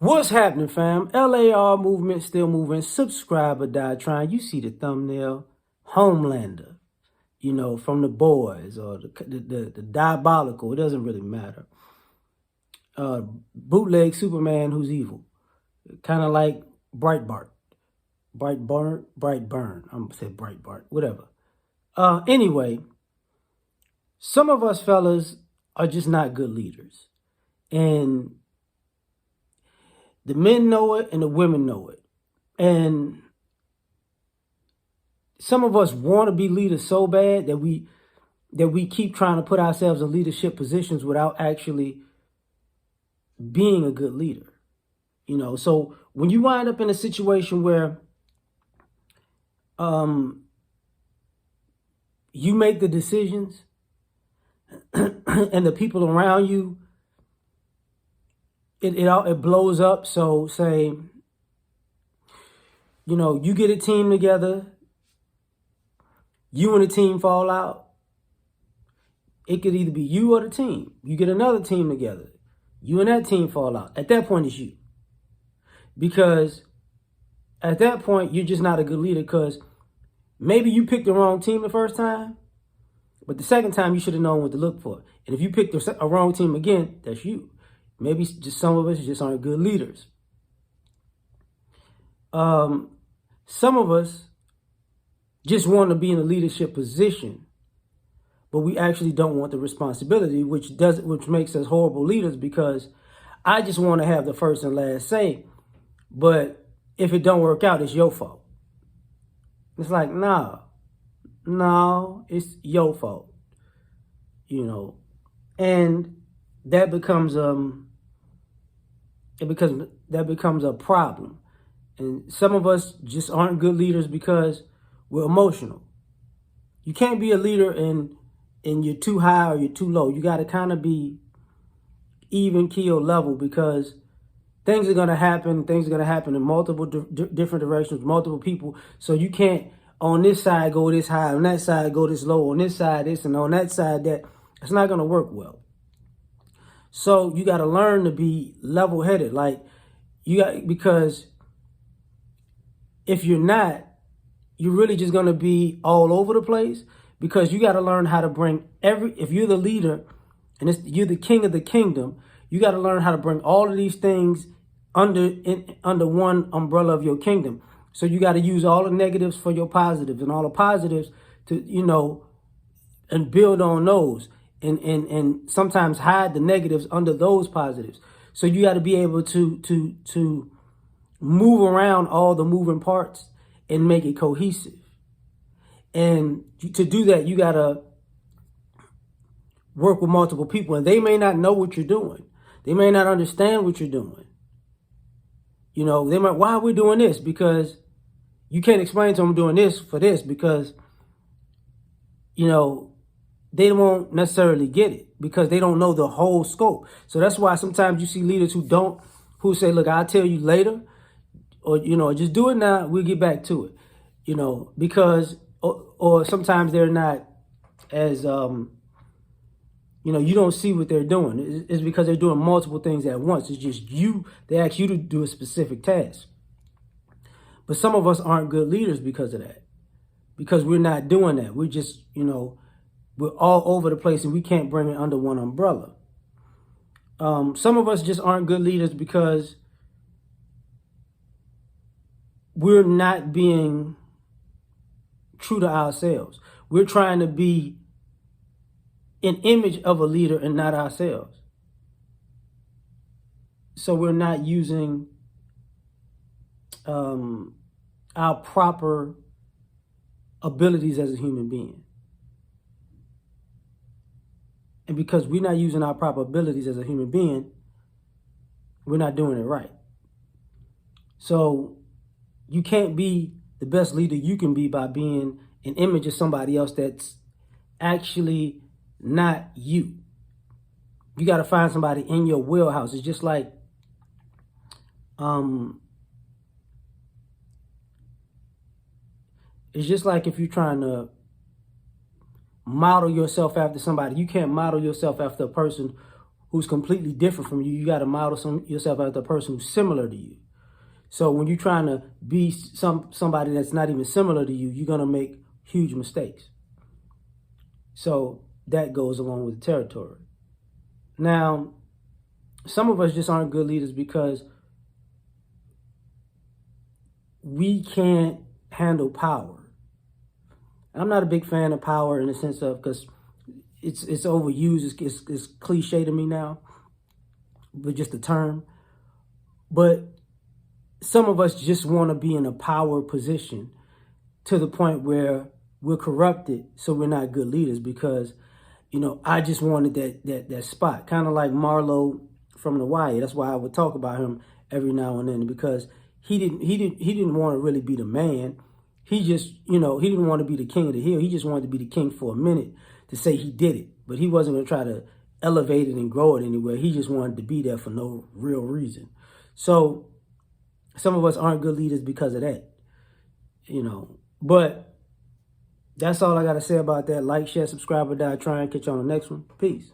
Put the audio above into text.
What's happening, fam? L.A.R. movement still moving. Subscribe or die trying. You see the thumbnail. Homelander, from the boys or the diabolical. It doesn't really matter. Bootleg Superman who's evil. Kind of like Brightbart. Brightburn. I'm going to say Brightbart. Whatever. Anyway, some of us fellas are just not good leaders. And the men know it and the women know it. And some of us want to be leaders so bad that we keep trying to put ourselves in leadership positions without actually being a good leader. So when you wind up in a situation where you make the decisions and the people around you, it blows up. So say, you get a team together, you and the team fall out. It could either be you or the team. You get another team together, you and that team fall out. At that point, it's you. Because at that point, you're just not a good leader, because maybe you picked the wrong team the first time, but the second time you should have known what to look for. And if you picked a wrong team again, that's you. Maybe just some of us just aren't good leaders. Some of us just want to be in a leadership position, but we actually don't want the responsibility, which makes us horrible leaders, because I just want to have the first and last say. But if it don't work out, it's your fault. It's like, no, it's your fault. And that becomes a problem. And some of us just aren't good leaders because we're emotional. You can't be a leader and you're too high or you're too low. You got to kind of be even keel level, because things are going to happen. Things are going to happen in multiple different directions, multiple people. So you can't, on this side, go this high, on that side, go this low, on this side, this, and on that side, that. It's not going to work well. So you got to learn to be level-headed. Because if you're not, you're really just going to be all over the place, because you got to learn how to bring if you're the leader and you're the king of the kingdom, you got to learn how to bring all of these things under one umbrella of your kingdom. So you got to use all the negatives for your positives, and all the positives to, and build on those, and sometimes hide the negatives under those positives. So you got to be able to move around all the moving parts and make it cohesive. And to do that, you got to work with multiple people, and they may not know what you're doing. They may not understand what you're doing. They might, why are we doing this? Because you can't explain to them doing this for this, because, they won't necessarily get it, because they don't know the whole scope. So that's why sometimes you see leaders who say, look, I'll tell you later, or, just do it now, we'll get back to it, because, or sometimes they're not as, you don't see what they're doing. It's because they're doing multiple things at once. It's just they ask you to do a specific task. But some of us aren't good leaders because of that, because we're not doing that. We're just, we're all over the place, and we can't bring it under one umbrella. Some of us just aren't good leaders because we're not being true to ourselves. We're trying to be an image of a leader and not ourselves. So we're not using our proper abilities as a human being. And because we're not using our proper abilities as a human being, we're not doing it right. So you can't be the best leader you can be by being an image of somebody else that's actually not you. You got to find somebody in your wheelhouse. It's just like, if you're trying to model yourself after somebody. You can't model yourself after a person who's completely different from you. You got to model yourself after a person who's similar to you. So when you're trying to be somebody that's not even similar to you, you're going to make huge mistakes. So that goes along with the territory. Now, some of us just aren't good leaders because we can't handle power. I'm not a big fan of power in the sense of, because it's overused, it's cliche to me now, but just the term. But some of us just want to be in a power position to the point where we're corrupted, so we're not good leaders because, I just wanted that spot. Kind of like Marlo from The Wire. That's why I would talk about him every now and then, because he didn't want to really be the man. He just, he didn't want to be the king of the hill. He just wanted to be the king for a minute to say he did it. But he wasn't going to try to elevate it and grow it anywhere. He just wanted to be there for no real reason. So some of us aren't good leaders because of that, But that's all I got to say about that. Like, share, subscribe, or die. Try and catch you on the next one. Peace.